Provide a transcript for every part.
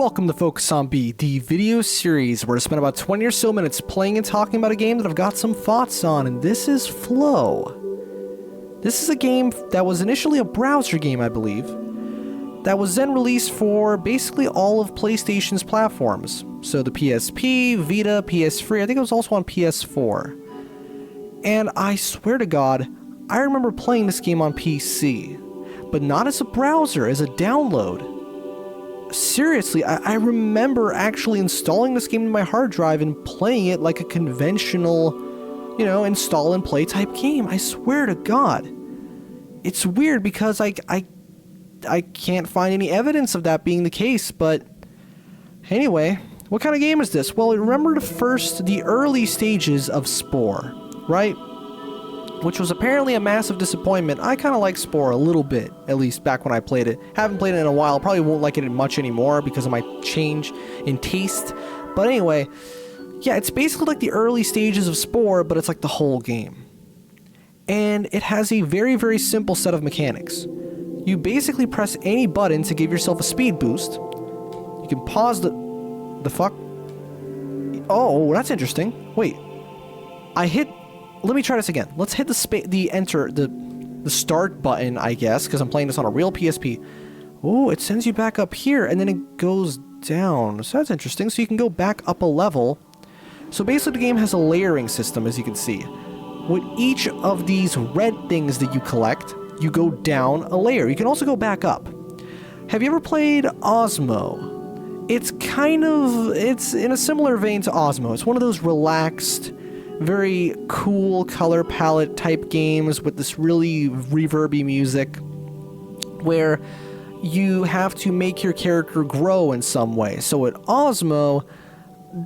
welcome to Focus on B, the video series where I spend about 20 or so minutes playing and talking about a game that I've got some thoughts on, and this is flOw. This is a game that was initially a browser game, I believe, that was then released for basically all of PlayStation's platforms. So the PSP, Vita, PS3, I think it was also on PS4. And I swear to God, I remember playing this game on PC, but not as a browser, as a download. Seriously, I remember actually installing this game to my hard drive and playing it like a conventional, install and play type game. I swear to God. It's weird because I can't find any evidence of that being the case, but anyway, what kind of game is this? Well, remember the early stages of Spore, right? Which was apparently a massive disappointment. I kind of like Spore a little bit, at least back when I played it. Haven't played it in a while, probably won't like it much anymore because of my change in taste. But anyway, yeah, it's basically like the early stages of Spore, but it's like the whole game. And it has a very, very simple set of mechanics. You basically press any button to give yourself a speed boost. You can pause the fuck? Oh, that's interesting. Wait. Let me try this again. Let's hit the start button, I guess, because I'm playing this on a real PSP. Oh, it sends you back up here, and then it goes down. So that's interesting. So you can go back up a level. So basically the game has a layering system, as you can see. With each of these red things that you collect, you go down a layer. You can also go back up. Have you ever played Osmo? It's in a similar vein to Osmo. It's one of those relaxed, very cool color palette type games with this really reverby music where you have to make your character grow in some way. So at Osmo,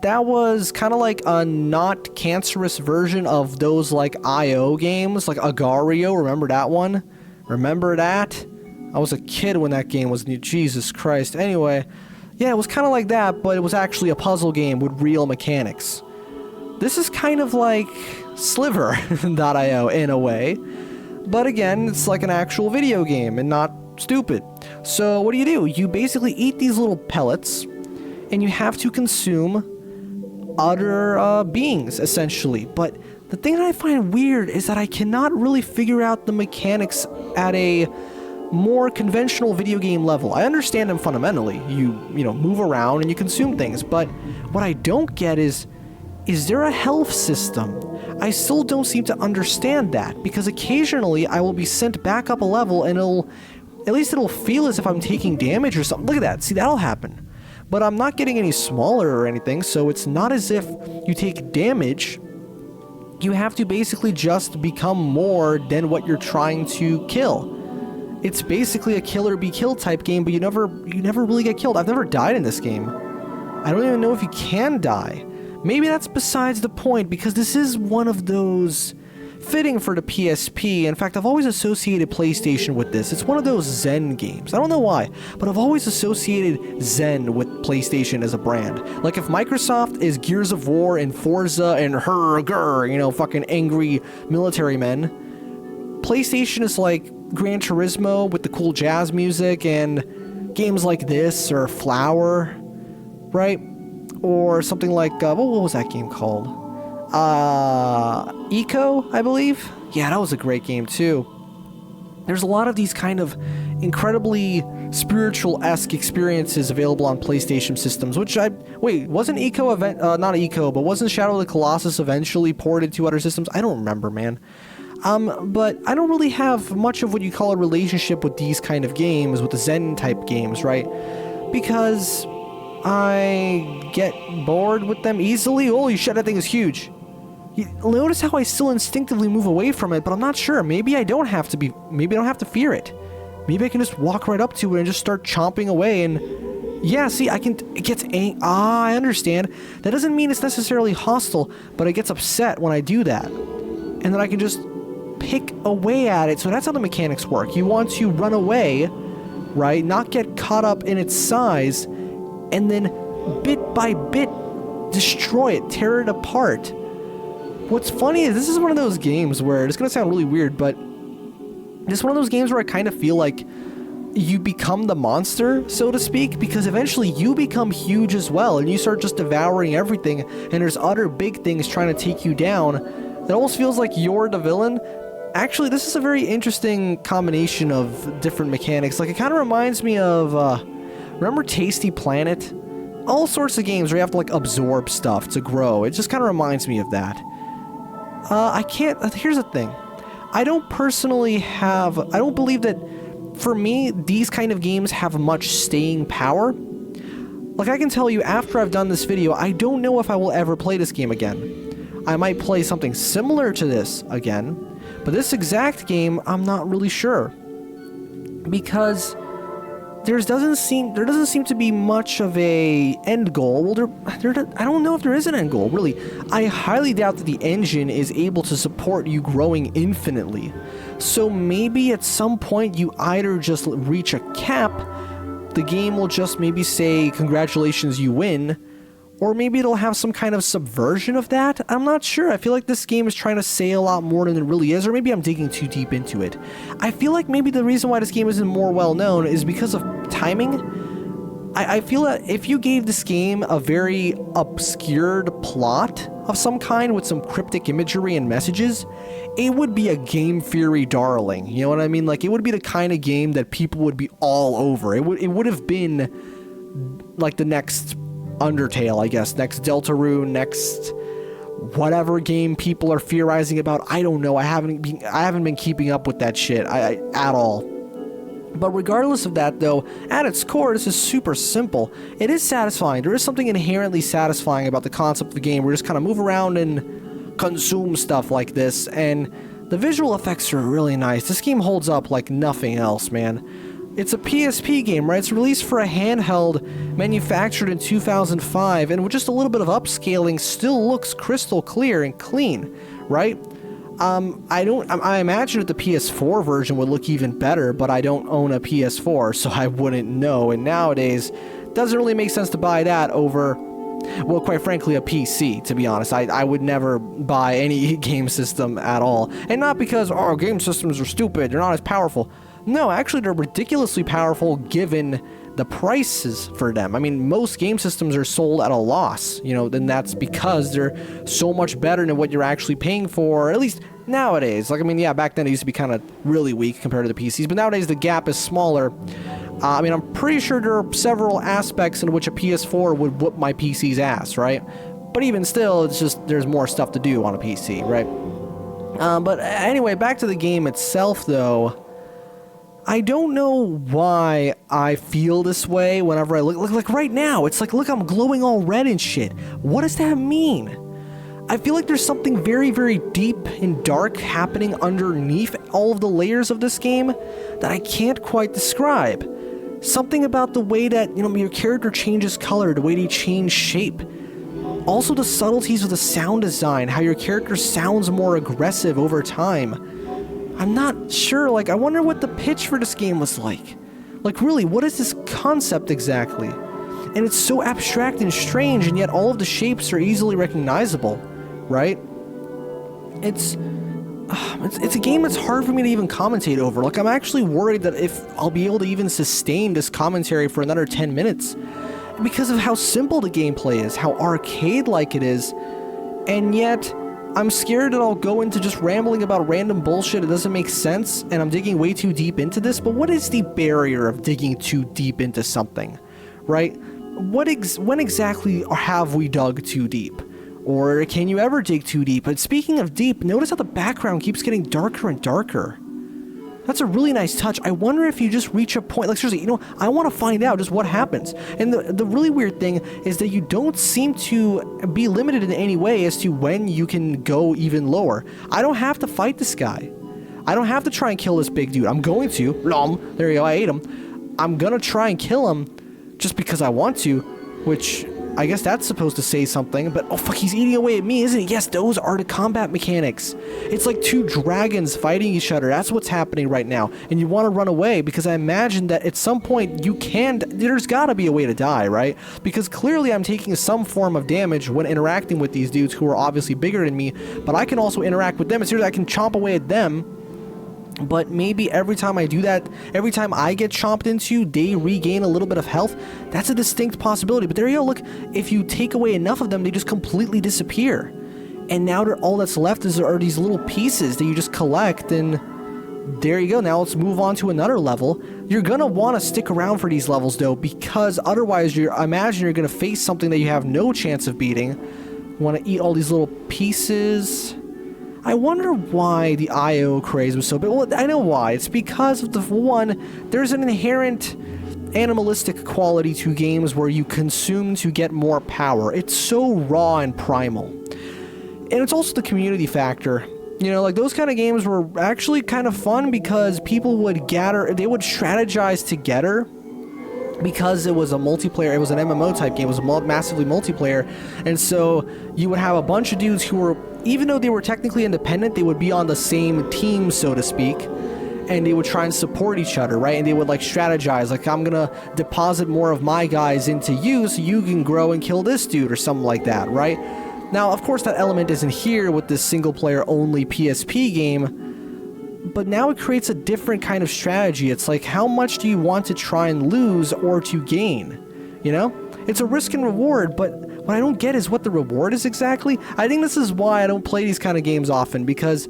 that was kind of like a not cancerous version of those like IO games, like Agario. Remember that one? Remember that? I was a kid when that game was new. Jesus Christ. Anyway, yeah, it was kind of like that, but it was actually a puzzle game with real mechanics. This is kind of like Sliver.io in a way, but again, it's like an actual video game and not stupid. So what do? You basically eat these little pellets, and you have to consume other beings, essentially. But the thing that I find weird is that I cannot really figure out the mechanics at a more conventional video game level. I understand them fundamentally. You move around and you consume things, but what I don't get is there a health system? I still don't seem to understand that, because occasionally I will be sent back up a level and it'll feel as if I'm taking damage or something. Look at that. See, that'll happen. But I'm not getting any smaller or anything, so it's not as if you take damage. You have to basically just become more than what you're trying to kill. It's basically a kill or be killed type game, but you never really get killed. I've never died in this game. I don't even know if you can die. Maybe that's besides the point, because this is one of those fitting for the PSP. In fact, I've always associated PlayStation with this. It's one of those Zen games. I don't know why, but I've always associated Zen with PlayStation as a brand. Like if Microsoft is Gears of War and Forza and fucking angry military men, PlayStation is like Gran Turismo with the cool jazz music and games like this, or Flower, right? Or something like, what was that game called? Eco, I believe? Yeah, that was a great game too. There's a lot of these kind of incredibly spiritual-esque experiences available on PlayStation systems, wasn't Eco, not Eco, but wasn't Shadow of the Colossus eventually ported to other systems? I don't remember, man. But I don't really have much of what you call a relationship with these kind of games, with the Zen-type games, right? Because I get bored with them easily. Holy shit, that thing is huge. Notice how I still instinctively move away from it, but I'm not sure. Maybe I don't have to fear it. Maybe I can just walk right up to it and just start chomping away and... Yeah, see, it gets I understand. That doesn't mean it's necessarily hostile, but it gets upset when I do that. And then I can just pick away at it. So that's how the mechanics work. You want to run away, right? Not get caught up in its size, and then bit by bit destroy it, tear it apart. What's funny is this is one of those games where, it's going to sound really weird, but this is one of those games where I kind of feel like you become the monster, so to speak, because eventually you become huge as well, and you start just devouring everything, and there's other big things trying to take you down. It almost feels like you're the villain. Actually, this is a very interesting combination of different mechanics. Like, it kind of reminds me of, remember Tasty Planet? All sorts of games where you have to, like, absorb stuff to grow. It just kind of reminds me of that. Here's the thing. I don't believe that, for me, these kind of games have much staying power. Like, I can tell you, after I've done this video, I don't know if I will ever play this game again. I might play something similar to this again, but this exact game, I'm not really sure. Because there doesn't seem to be much of a end goal. Well, I don't know if there is an end goal, really. I highly doubt that the engine is able to support you growing infinitely. So maybe at some point you either just reach a cap, the game will just maybe say, congratulations, you win, or maybe it'll have some kind of subversion of that. I'm not sure. I feel like this game is trying to say a lot more than it really is, or maybe I'm digging too deep into it. I feel like maybe the reason why this game isn't more well known is because of timing. I feel that if you gave this game a very obscured plot of some kind with some cryptic imagery and messages, it would be a Game Theory darling. You know what I mean? Like, it would be the kind of game that people would be all over. It would have been like the next Undertale, I guess, next Deltarune, next whatever game people are theorizing about. I don't know. I haven't been keeping up with that shit at all. But regardless of that, though, at its core, this is super simple. It is satisfying. There is something inherently satisfying about the concept of the game. We just kind of move around and consume stuff like this, and the visual effects are really nice. This game holds up like nothing else, man. It's a PSP game, right? It's released for a handheld, manufactured in 2005, and with just a little bit of upscaling, still looks crystal clear and clean, right? I imagine that the PS4 version would look even better, but I don't own a PS4, so I wouldn't know. And nowadays, it doesn't really make sense to buy that over, well, quite frankly, a PC, to be honest. I would never buy any game system at all. And not because, oh, game systems are stupid, they're not as powerful. No, actually, they're ridiculously powerful given the prices for them. I mean, most game systems are sold at a loss, you know, then that's because they're so much better than what you're actually paying for, at least nowadays. Like, I mean, yeah, back then it used to be kind of really weak compared to the PCs, but nowadays the gap is smaller. I mean, I'm pretty sure there are several aspects in which a PS4 would whoop my PC's ass, right? But even still, it's just, there's more stuff to do on a PC, right? But anyway, back to the game itself, though. I don't know why I feel this way whenever I look. Like right now, it's like, look, I'm glowing all red and shit. What does that mean? I feel like there's something very, very deep and dark happening underneath all of the layers of this game that I can't quite describe. Something about the way that, you know, your character changes color, the way they change shape. Also the subtleties of the sound design, how your character sounds more aggressive over time. I'm not sure, like, I wonder what the pitch for this game was like. Like, really, what is this concept exactly? And it's so abstract and strange, and yet all of the shapes are easily recognizable, right? It's a game that's hard for me to even commentate over. Like, I'm actually worried that if I'll be able to even sustain this commentary for another 10 minutes, because of how simple the gameplay is, how arcade-like it is, and yet I'm scared that I'll go into just rambling about random bullshit. It doesn't make sense, and I'm digging way too deep into this, but what is the barrier of digging too deep into something, right? When exactly have we dug too deep? Or can you ever dig too deep? But speaking of deep, notice how the background keeps getting darker and darker. That's a really nice touch. I wonder if you just reach a point, like seriously, you know, I want to find out just what happens. And the really weird thing is that you don't seem to be limited in any way as to when you can go even lower. I don't have to fight this guy. I don't have to try and kill this big dude. I'm going to. There you go, I ate him. I'm gonna try and kill him just because I want to, which I guess that's supposed to say something, but oh fuck, he's eating away at me, isn't he? Yes, those are the combat mechanics. It's like two dragons fighting each other. That's what's happening right now. And you want to run away because I imagine that at some point there's gotta be a way to die, right? Because clearly I'm taking some form of damage when interacting with these dudes who are obviously bigger than me, but I can also interact with them. It's here that I can chomp away at them But maybe every time I do that, every time I get chomped into, they regain a little bit of health. That's a distinct possibility. But there you go, look, if you take away enough of them, they just completely disappear. And now all that's left are these little pieces that you just collect, and there you go. Now let's move on to another level. You're gonna want to stick around for these levels though, because otherwise I imagine you're gonna face something that you have no chance of beating. You want to eat all these little pieces. I wonder why the IO craze was so big. Well, I know why. It's because of there's an inherent animalistic quality to games where you consume to get more power. It's so raw and primal. And it's also the community factor. You know, like those kind of games were actually kind of fun because people would they would strategize together because it was a multiplayer, it was an MMO type game, it was massively multiplayer, and so you would have a bunch of dudes who were, even though they were technically independent, they would be on the same team, so to speak, and they would try and support each other, right? And they would like strategize, like, I'm gonna deposit more of my guys into you so you can grow and kill this dude or something like that, right? Now, of course, that element isn't here with this single-player only PSP game, but now it creates a different kind of strategy. It's like, how much do you want to try and lose or to gain? You know? It's a risk and reward, but what I don't get is what the reward is exactly. I think this is why I don't play these kind of games often, because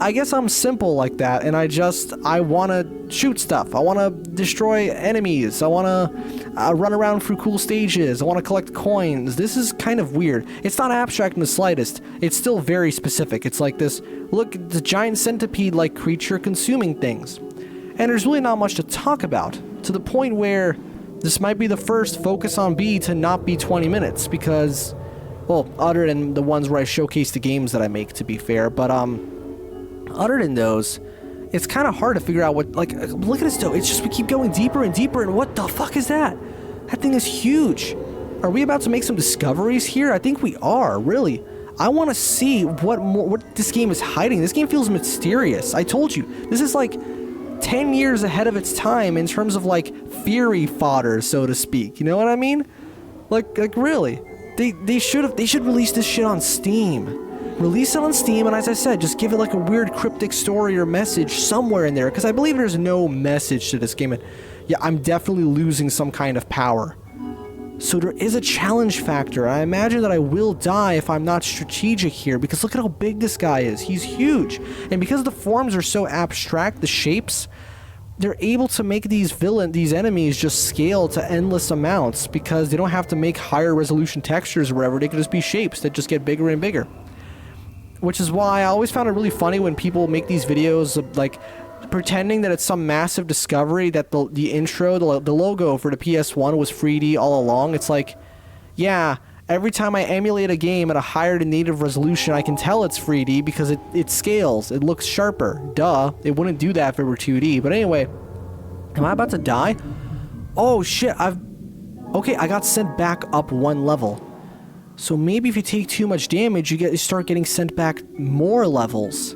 I guess I'm simple like that, and I want to shoot stuff. I want to destroy enemies. I want to run around through cool stages. I want to collect coins. This is kind of weird. It's not abstract in the slightest. It's still very specific. It's like this, look, the giant centipede-like creature consuming things. And there's really not much to talk about, to the point where this might be the first Focus on B to not be 20 minutes, because, well, other than the ones where I showcase the games that I make, to be fair, but, other than those, it's kind of hard to figure out what, like, look at this though, it's just we keep going deeper and deeper, and what the fuck is that? That thing is huge. Are we about to make some discoveries here? I think we are, really. I want to see what this game is hiding. This game feels mysterious. I told you, this is like 10 years ahead of its time in terms of like theory fodder, so to speak. You know what I mean? Like really. They should release this shit on Steam. Release it on Steam, and as I said, just give it like a weird cryptic story or message somewhere in there, because I believe there's no message to this game. And yeah, I'm definitely losing some kind of power. So there is a challenge factor. I imagine that I will die if I'm not strategic here, because look at how big this guy is. He's huge. And because the forms are so abstract, the shapes, they're able to make these enemies just scale to endless amounts, because they don't have to make higher resolution textures or whatever. They can just be shapes that just get bigger and bigger. Which is why I always found it really funny when people make these videos of, like, pretending that it's some massive discovery, that the intro, the logo for the PS1 was 3D all along. It's like, yeah, every time I emulate a game at a higher than native resolution, I can tell it's 3D because it scales. It looks sharper. Duh. It wouldn't do that if it were 2D. But anyway, am I about to die? Oh, shit. Okay, I got sent back up one level. So maybe if you take too much damage, you start getting sent back more levels.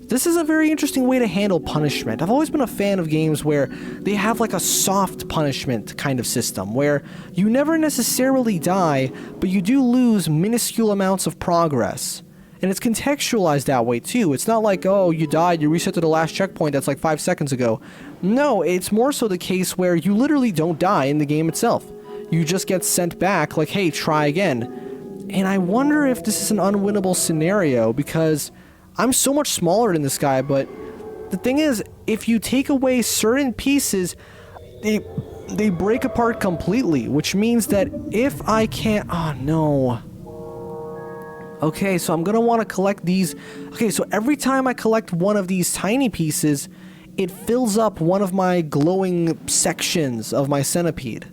This is a very interesting way to handle punishment. I've always been a fan of games where they have like a soft punishment kind of system, where you never necessarily die, but you do lose minuscule amounts of progress. And it's contextualized that way too. It's not like, oh, you died, you reset to the last checkpoint that's like 5 seconds ago. No, it's more so the case where you literally don't die in the game itself. You just get sent back, like, hey, try again. And I wonder if this is an unwinnable scenario, because I'm so much smaller than this guy, but the thing is, if you take away certain pieces, they break apart completely, which means that if I can't... Oh, no. Okay, so I'm gonna want to collect these... Okay, so every time I collect one of these tiny pieces, it fills up one of my glowing sections of my centipede.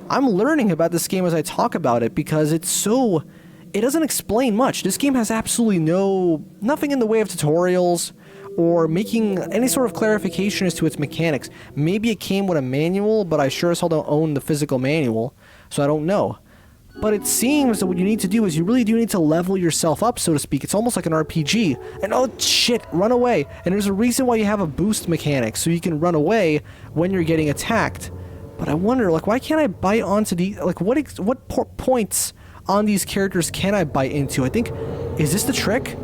I'm learning about this game as I talk about it, because it doesn't explain much. This game has absolutely nothing in the way of tutorials or making any sort of clarification as to its mechanics. Maybe it came with a manual, but I sure as hell don't own the physical manual, so I don't know. But it seems that what you need to do is you really do need to level yourself up, so to speak. It's almost like an RPG. And oh shit, run away. And there's a reason why you have a boost mechanic, so you can run away when you're getting attacked. But I wonder, like, why can't I bite onto like, what points on these characters can I bite into? I think, is this the trick?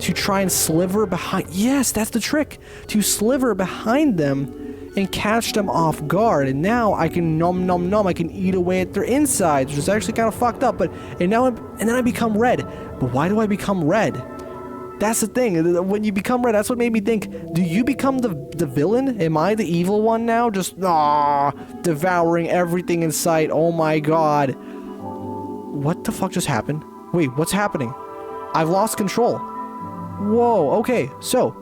to try and sliver behind. Yes, that's the trick. To sliver behind them and catch them off guard. And now I can nom nom nom. I can eat away at their insides, which is actually kind of fucked up. And then I become red. But why do I become red? That's the thing. When you become red, that's what made me think, do you become the villain? Am I the evil one now? Just devouring everything in sight. Oh my god. What the fuck just happened? Wait, what's happening? I've lost control. Whoa, okay, so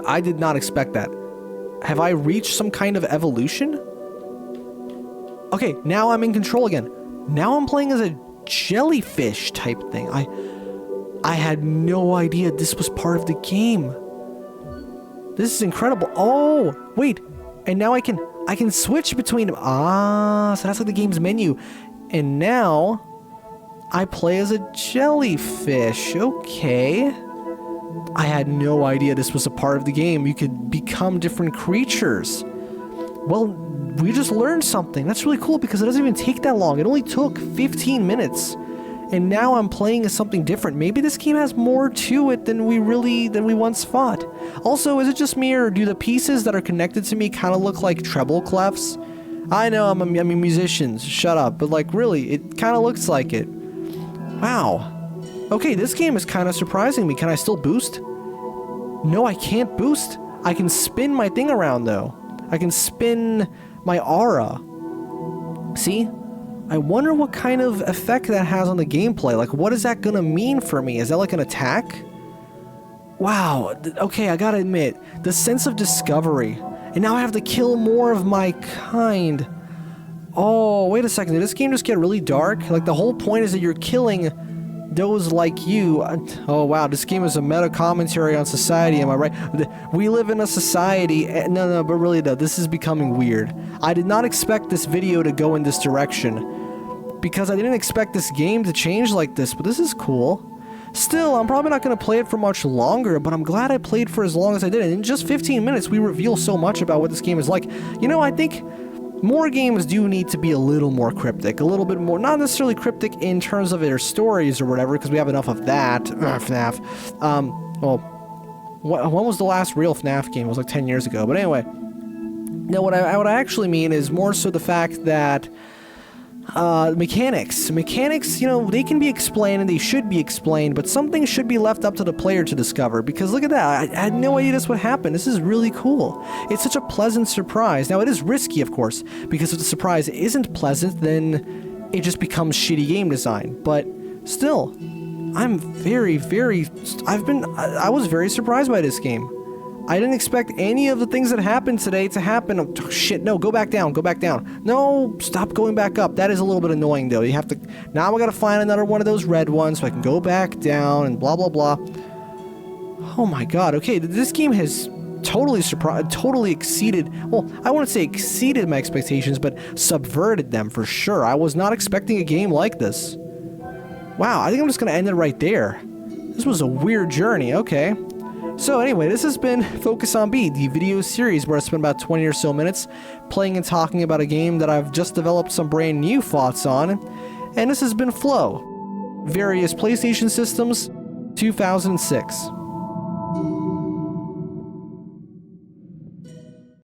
I did not expect that. Have I reached some kind of evolution? Okay, now I'm in control again. Now I'm playing as a jellyfish type thing. I had no idea this was part of the game. This is incredible. Oh, wait. And now I can switch between them. So that's like the game's menu. And now I play as a jellyfish. Okay. I had no idea this was a part of the game. You could become different creatures. Well, we just learned something. That's really cool because it doesn't even take that long. It only took 15 minutes. And now I'm playing as something different. Maybe this game has more to it than we once thought. Also, is it just me, or do the pieces that are connected to me kind of look like treble clefs? I know I'm a musician, shut up, but like really, it kind of looks like it. Wow. Okay, this game is kind of surprising me. Can I still boost? No, I can't boost. I can spin my thing around though. I can spin my aura. See? I wonder what kind of effect that has on the gameplay. Like, what is that gonna mean for me? Is that like an attack? Wow. Okay, I gotta admit, the sense of discovery. And now I have to kill more of my kind. Oh, wait a second. Did this game just get really dark? Like, the whole point is that you're killing those like you. Oh, wow. This game is a meta commentary on society. Am I right? We live in a society. No, but really, though, this is becoming weird. I did not expect this video to go in this direction, because I didn't expect this game to change like this, but this is cool. Still, I'm probably not going to play it for much longer, but I'm glad I played for as long as I did. And in just 15 minutes, we reveal so much about what this game is like. You know, I think more games do need to be a little more cryptic, a little bit more, not necessarily cryptic in terms of their stories or whatever, because we have enough of that. FNAF. Well, when was the last real FNAF game? It was like 10 years ago. But anyway, no, what I actually mean is more so the fact that mechanics, you know, they can be explained and they should be explained, but something should be left up to the player to discover, because look at that, I had no idea this would happen. This is really cool. It's such a pleasant surprise. Now, it is risky, of course, because if the surprise isn't pleasant, then it just becomes shitty game design, but still, I'm I was very surprised by this game. I didn't expect any of the things that happened today to happen. Oh, shit, no, go back down. No, stop going back up. That is a little bit annoying, though. You have to... Now I gotta find another one of those red ones so I can go back down and blah, blah, blah. Oh my god, okay, this game has totally exceeded... Well, I wouldn't say exceeded my expectations, but subverted them for sure. I was not expecting a game like this. Wow, I think I'm just gonna end it right there. This was a weird journey, okay. So anyway, this has been Focus on B, the video series where I spent about 20 or so minutes playing and talking about a game that I've just developed some brand new thoughts on. And this has been flOw. Various PlayStation systems, 2006.